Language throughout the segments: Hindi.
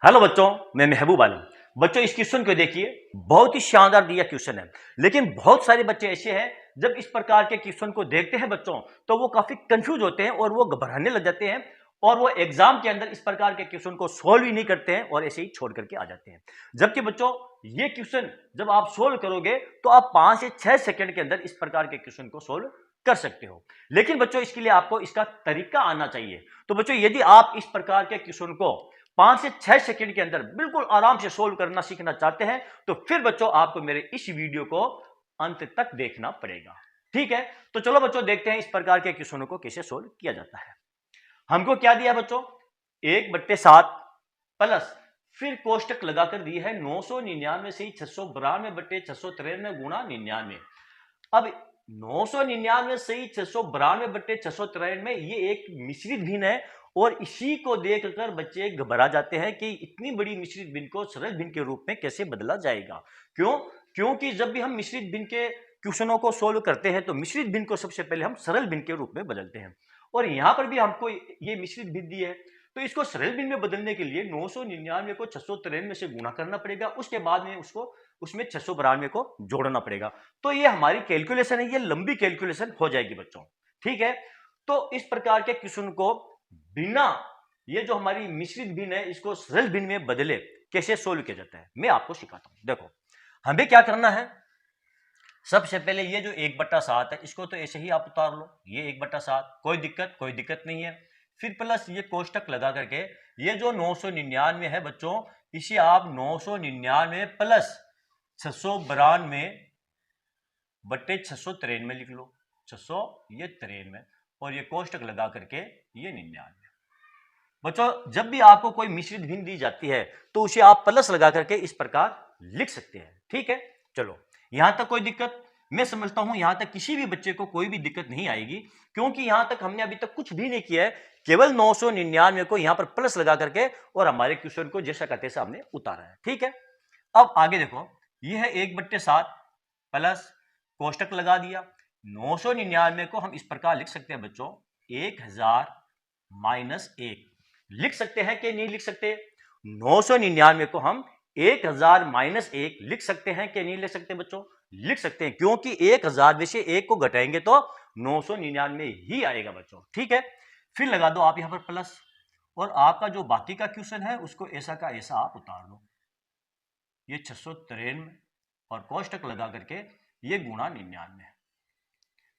हेलो बच्चों, मैं महबूब आलम। बच्चों इस क्वेश्चन को देखिए, बहुत ही शानदार दिया क्वेश्चन है। लेकिन बहुत सारे बच्चे ऐसे हैं, जब इस प्रकार के क्वेश्चन को देखते हैं बच्चों, तो वो काफी कंफ्यूज होते हैं और वो घबराने लग जाते हैं और वो एग्जाम के अंदर इस प्रकार के क्वेश्चन को सोल्व ही नहीं करते हैं और ऐसे ही छोड़ करके आ जाते हैं। जबकि बच्चों ये क्वेश्चन जब आप सोल्व करोगे तो आप 5 से 6 सेकंड के अंदर इस प्रकार के क्वेश्चन को सोल्व कर सकते हो। लेकिन बच्चों इसके लिए आपको इसका तरीका आना चाहिए। तो बच्चों यदि आप इस प्रकार के क्वेश्चन को 5 से 6 सेकंड के अंदर बिल्कुल आराम से सोल्व करना सीखना चाहते हैं, तो फिर बच्चों आपको मेरे इस वीडियो को अंत तक देखना पड़ेगा। ठीक है, तो चलो बच्चों देखते हैं इस प्रकार के क्वेश्चनों को कैसे सोल्व किया जाता है। हमको क्या दिया बच्चों, 1/7 प्लस फिर कोष्टक लगाकर दी है 999 से 692/693 गुणा 99। अब 999 से 692/693 ये एक मिश्रित भिन्न है और इसी को देखकर बच्चे घबरा जाते हैं कि इतनी बड़ी मिश्रित भिन्न को सरल भिन्न के रूप में कैसे बदला जाएगा। क्यों? क्योंकि जब भी हम मिश्रित भिन्न के क्वेश्चनों को सोल्व करते हैं तो मिश्रित भिन्न को सबसे पहले हम सरल भिन्न के रूप में बदलते हैं। और यहां पर भी हमको ये मिश्रित भिन्न दी है, तो इसको सरल भिन्न में बदलने के लिए 999 को 693 से गुणा करना पड़ेगा। उसके बाद में उसमें 692 को जोड़ना पड़ेगा। तो ये हमारी कैलकुलेशन है, ये लंबी कैलकुलेशन हो जाएगी बच्चों। ठीक है, तो इस प्रकार के क्वेश्चन को बिना ये जो हमारी मिश्रित भिन्न है इसको सरल भिन्न में बदले कैसे सोल्व किया जाता है मैं आपको सिखाता हूं। देखो हमें क्या करना है, सबसे पहले ये जो 1/7 है इसको तो ऐसे ही आप उतार लो, ये 1/7 कोई दिक्कत नहीं है। फिर प्लस ये कोष्टक लगा करके ये जो 999 है बच्चों, इसे आप 999 प्लस 692/693 लिख लो। 600 ये 93 और ये कोष्टक लगा करके ये 99। बच्चों जब भी आपको कोई मिश्रित भिन्न दी जाती है तो उसे आप प्लस लगा करके इस प्रकार लिख सकते हैं। ठीक है, चलो यहां तक कोई दिक्कत, मैं समझता हूं यहां तक किसी भी बच्चे को कोई भी दिक्कत नहीं आएगी, क्योंकि यहां तक हमने अभी तक कुछ भी नहीं किया है, केवल 999 को यहां पर प्लस लगा करके और हमारे क्वेश्चन को जैसा कहते हैं हमने उतारा है। ठीक है, अब आगे देखो, यह है 1/7 प्लस कोष्टक लगा दिया। 999 को हम इस प्रकार लिख सकते हैं बच्चों, 1000 माइनस 1 लिख सकते हैं कि नहीं लिख सकते? 999 को हम 1000 माइनस 1 लिख सकते हैं कि नहीं लिख सकते बच्चों? लिख सकते हैं, क्योंकि 1000 में से 1 को घटाएंगे तो 999 ही आएगा बच्चों। ठीक है, फिर लगा दो आप यहां पर प्लस और आपका जो बाकी का क्वेश्चन है उसको ऐसा का ऐसा आप उतार दो। ये 693 और कोष्टक लगा करके ये गुणा 99।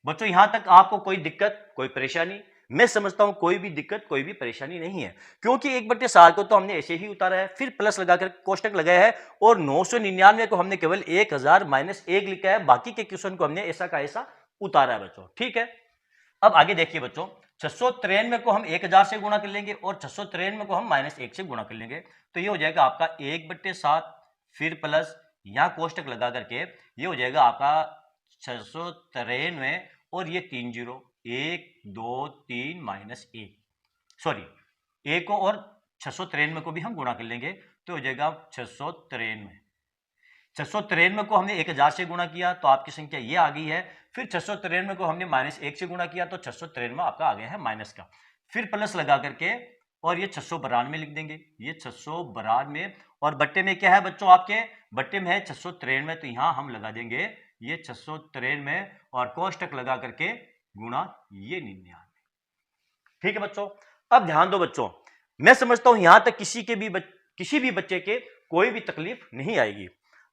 बच्चों यहां तक आपको कोई दिक्कत कोई परेशानी? मैं समझता हूं कोई भी दिक्कत कोई भी परेशानी नहीं है, क्योंकि 1/7 को तो हमने ऐसे ही उतारा है, फिर प्लस लगाकर कोष्टक लगाया है और 999 को हमने केवल 1000 माइनस 1 लिखा है, बाकी के क्वेश्चन को हमने ऐसा का ऐसा उतारा है बच्चों। ठीक है, अब आगे देखिए बच्चों, 693 को हम 1000 से गुणा कर लेंगे और 693 को हम माइनस 1 से गुणा कर लेंगे, तो ये हो जाएगा आपका 1/7 फिर प्लस यहां कोष्टक लगा करके ये हो जाएगा आपका 693 और ये 3 जीरो 1 2 3 माइनस 1, सॉरी 1 को और 693 को भी हम गुणा कर लेंगे तो हो जाएगा 693 को हमने 1000 से गुणा किया तो आपकी संख्या ये आ गई है। फिर 693 को हमने माइनस 1 से गुणा किया तो 693 आपका आ गया है माइनस का, फिर प्लस लगा करके और ये 692 लिख देंगे, ये 692 और बट्टे में क्या है बच्चों, आपके बट्टे में है 693, तो यहां हम लगा देंगे ये 693 और कोष्टक लगा करके गुणा ये 99। ठीक है बच्चों, अब ध्यान दो बच्चों, मैं समझता हूं यहां तक किसी भी बच्चे के कोई भी तकलीफ नहीं आएगी।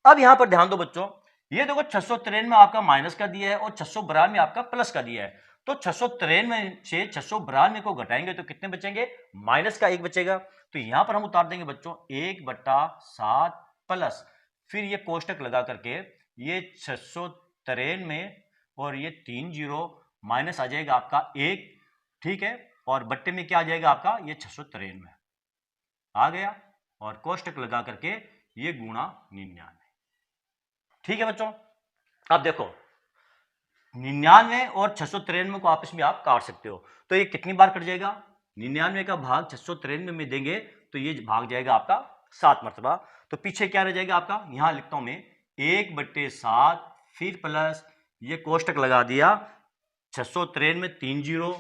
अब यहां पर ध्यान दो बच्चों, ये देखो 693 में आपका माइनस का दिया है और 692 में आपका प्लस का दिया है, तो 693 से 692 को घटाएंगे तो कितने बचेंगे, माइनस का 1 बचेगा। तो यहां पर हम उतार देंगे बच्चों 1/7 प्लस फिर ये कोष्टक लगा करके ये 693 और ये 3 जीरो माइनस आ जाएगा आपका 1। ठीक है, और बट्टे में क्या आ जाएगा आपका ये 693 आ गया और कोष्टक लगा करके ये गुणा 99। ठीक है बच्चों, अब देखो 99 और 693 को आपस में आप काट सकते हो, तो ये कितनी बार कट जाएगा, 99 का भाग 693 में देंगे तो ये भाग जाएगा आपका 7 मरतबा। तो पीछे क्या रह जाएगा आपका, यहां लिखता हूं मैं 1/7 फिर प्लस ये कोष्टक लगा दिया 693 में 3 जीरो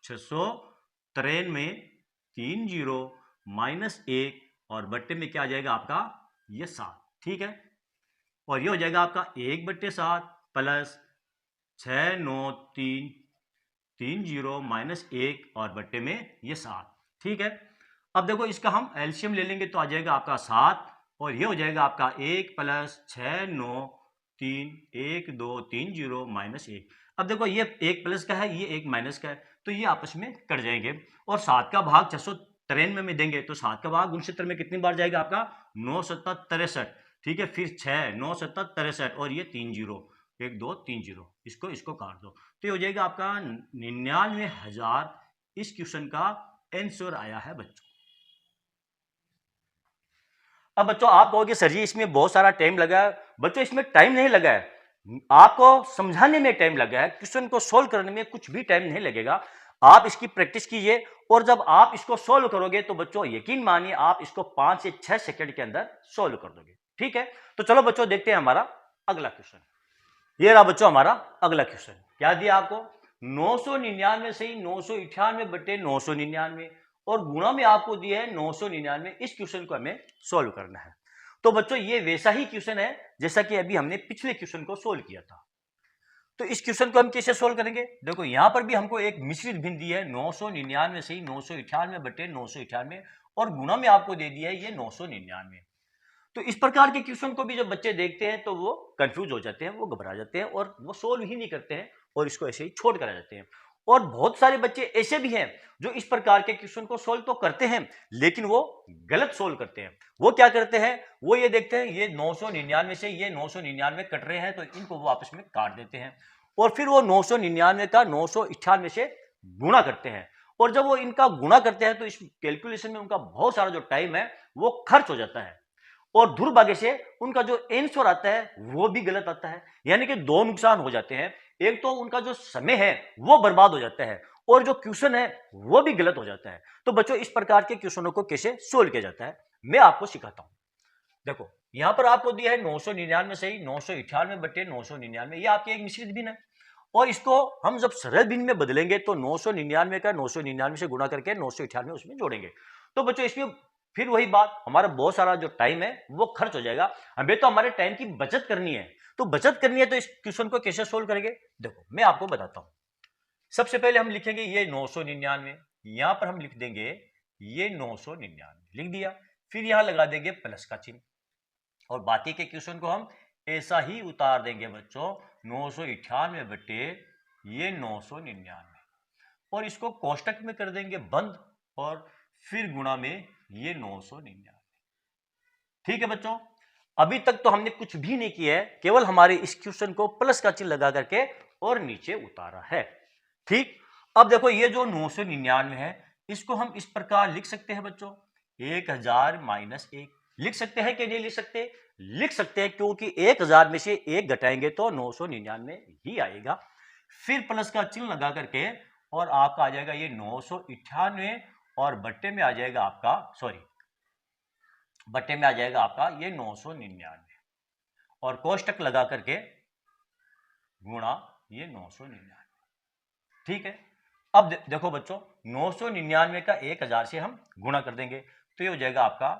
693 में 3 जीरो माइनस 1 और बट्टे में क्या आ जाएगा आपका ये 7, ठीक है। और ये हो जाएगा आपका 1/7 प्लस 6 9 3 3 0 माइनस 1 और बट्टे में ये 7, ठीक है। अब देखो इसका हम एलसीएम ले लेंगे तो आ जाएगा आपका 7 और ये हो जाएगा आपका 1 प्लस 6 9 3 1 2 3 0 माइनस 1। अब देखो ये 1 प्लस का है, ये 1 माइनस का है, तो ये आपस में कट जाएंगे और 7 का भाग 693 में देंगे तो 7 का भाग गुणसूत्र में कितनी बार जाएगा आपका 9 7 63, ठीक है। फिर 6 9 7 63 और ये 3 0 1 2 3 0, इसको काट दो तो ये हो जाएगा आपका 99,000। इस क्वेश्चन का आंसर आया है बच्चों। अब बच्चों आप कहोगे सर जी इसमें बहुत सारा टाइम लगा है। बच्चों इसमें टाइम नहीं लगा है, आपको समझाने में टाइम लगा है, क्वेश्चन को सोल्व करने में कुछ भी टाइम नहीं लगेगा। आप इसकी प्रैक्टिस कीजिए और जब आप इसको सोल्व करोगे तो बच्चों यकीन मानिए आप इसको 5 से 6 सेकंड के अंदर सोल्व कर दोगे, ठीक है। तो चलो बच्चों देखते हैं हमारा अगला क्वेश्चन। ये रहा बच्चों हमारा अगला क्वेश्चन। क्या दिया आपको 999 से ही 998 बटे 999 और गुणा में आपको दिया है 999। इस क्वेश्चन को हमें सोल्व करना है। तो बच्चों ये वैसा ही क्वेश्चन है जैसा कि अभी हमने पिछले क्वेश्चन को सोल्व किया था। तो इस क्वेश्चन को हम कैसे सोल्व करेंगे, देखो यहां पर भी हमको एक मिश्रित भिन्न दी है 999 से ही 998 बटे 998 और गुणा में आपको दे दिया है ये 999। तो इस प्रकार के क्वेश्चन को भी जब बच्चे देखते हैं तो वो कंफ्यूज हो जाते हैं, वो घबरा जाते हैं और वो सोल्व ही नहीं करते हैं और इसको ऐसे ही छोड़ कर आ जाते हैं। और बहुत सारे बच्चे ऐसे भी हैं जो इस प्रकार के क्वेश्चन को सोल्व तो करते हैं लेकिन वो गलत सोल्व करते हैं। वो क्या करते हैं, वो ये देखते हैं ये 999 से ये 999 कट रहे हैं तो इनको वो आपस में काट देते हैं और फिर वो 999 का 998 से गुणा करते हैं और जब वो इनका गुणा करते हैं तो इस कैलकुलेशन में उनका बहुत सारा जो टाइम है वो खर्च हो जाता है और दुर्भाग्य से उनका जो आंसर आता है वो भी गलत आता है। यानी कि दो नुकसान हो जाते हैं, एक तो उनका जो समय है वो बर्बाद हो जाता है और जो क्वेश्चन है वो भी गलत हो जाता है। तो बच्चों इस प्रकार के क्वेश्चनों को कैसे सोल्व किया जाता है मैं आपको सिखाता हूं। देखो यहां पर आपको दिया है 999 से ही 998 बटे 999, ये आपके एक मिश्रित भिन्न है और इसको हम जब सरल भिन्न में बदलेंगे तो 999 का 999 से गुणा करके 998 उसमें जोड़ेंगे। तो बच्चों इसमें फिर वही बात, हमारा बहुत सारा जो टाइम है वो खर्च हो जाएगा। हमें तो हमारे टाइम की बचत करनी है, तो बचत करनी है तो इस क्वेश्चन को कैसे सोल्व करेंगे देखो मैं आपको बताता हूं। सबसे पहले हम लिखेंगे ये 999, यहां पर हम लिख देंगे ये 999 लिख दिया, फिर यहां लगा देंगे प्लस का चिन्ह और बाकी के क्वेश्चन को हम ऐसा ही उतार देंगे बच्चों 998 बटे ये 999 और इसको कोष्टक में कर देंगे बंद और फिर गुणा में ये 999, ठीक है बच्चों। अभी तक तो हमने कुछ भी नहीं किया है, केवल हमारे इस क्वेश्चन को प्लस का चिन्ह लगा करके और नीचे उतारा है, ठीक। अब देखो ये जो 999 है इसको हम इस प्रकार लिख सकते हैं बच्चों 1000 माइनस 1, लिख सकते हैं कि नहीं लिख सकते, लिख सकते हैं क्योंकि 1000 में से 1 घटाएंगे तो 999 ही आएगा। फिर प्लस का चिन्ह लगा करके और आपका आ जाएगा ये 998 और बट्टे में आ जाएगा आपका बट्टे में आ जाएगा आपका ये 999 और कोष्टक लगा करके गुणा ये 999, ठीक है। अब देखो बच्चों 999 का 1000 से हम गुणा कर देंगे तो ये हो जाएगा आपका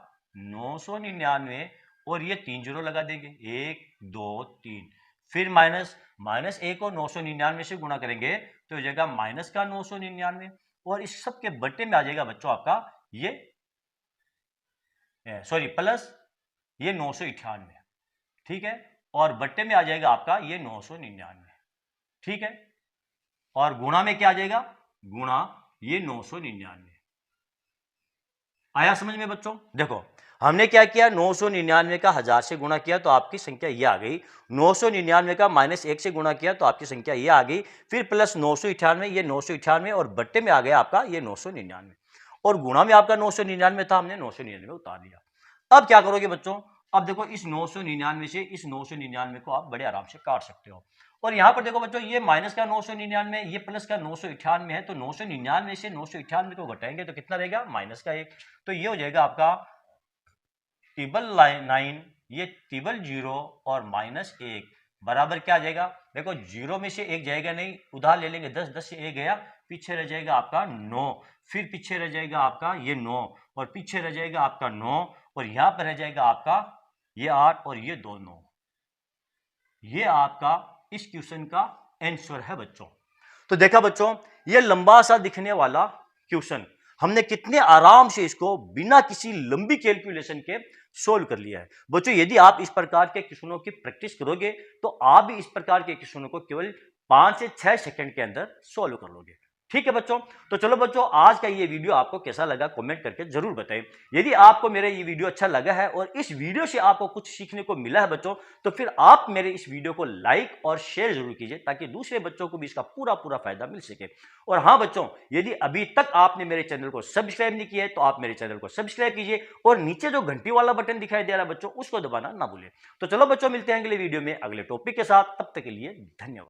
999 और ये 3 जीरो लगा देंगे 1 2 3, फिर माइनस 1 और 999 से गुणा करेंगे तो हो जाएगा माइनस का 999 और इस सब के बट्टे में आ जाएगा बच्चों आपका ये प्लस ये 998, ठीक है, और बट्टे में आ जाएगा आपका ये 999, ठीक है, और गुणा में क्या आ जाएगा गुणा ये 999। आया समझ में बच्चों। देखो हमने क्या किया 999 का 1000 से गुणा किया तो आपकी संख्या ये आ गई, 999 का -1 से गुणा किया तो आपकी संख्या ये आ गई, फिर प्लस 998 ये 998 और बट्टे में आ गया आपका ये 999 और गुणा में आपका 999 था, हमने 999 उतार दिया। अब क्या करोगे बच्चों, अब देखो इस 999 से इस 999 को आप बड़े आराम से काट सकते हो और यहां पर देखो बच्चों ये माइनस का 999 ये प्लस का 998 है तो 999 से 998 को घटाएंगे तो कितना रहेगा माइनस का 1, तो ये हो जाएगा आपका टेबल 9 ये टेबल 0 और -1 बराबर क्या आ जाएगा, देखो 0 में से 1 जाएगा नहीं, उधार ले लेंगे 10 से 1 गया, पीछे रह जाएगा आपका 9, फिर पीछे रह जाएगा आपका ये 9 और पीछे रह जाएगा आपका 9 और यहां पर रह जाएगा आपका ये 8 और ये दोनों। ये आपका इस क्वेश्चन का आंसर है बच्चों। तो देखा बच्चों, ये लंबा सा दिखने वाला क्वेश्चन हमने कितने आराम से इसको बिना किसी लंबी कैलकुलेशन के सोल्व कर लिया है। बच्चों यदि आप इस प्रकार के क्वेश्चनों की प्रैक्टिस करोगे तो आप भी इस प्रकार के क्वेश्चनों को केवल 5 से 6 सेकंड के अंदर सोल्व कर लोगे। ठीक है बच्चों, तो चलो बच्चों, आज का ये वीडियो आपको कैसा लगा कमेंट करके जरूर बताएं। यदि आपको मेरा ये वीडियो अच्छा लगा है और इस वीडियो से आपको कुछ सीखने को मिला है बच्चों, तो फिर आप मेरे इस वीडियो को लाइक और शेयर जरूर कीजिए ताकि दूसरे बच्चों को भी इसका पूरा फायदा मिल सके। और हाँ बच्चों, यदि अभी तक आपने मेरे चैनल को सब्सक्राइब नहीं किया है तो आप मेरे चैनल को सब्सक्राइब कीजिए और नीचे जो घंटी वाला बटन दिखाई दे रहा है बच्चों, उसको दबाना ना भूलें। तो चलो बच्चों, मिलते हैं अगले वीडियो में अगले टॉपिक के साथ। तब तक के लिए धन्यवाद।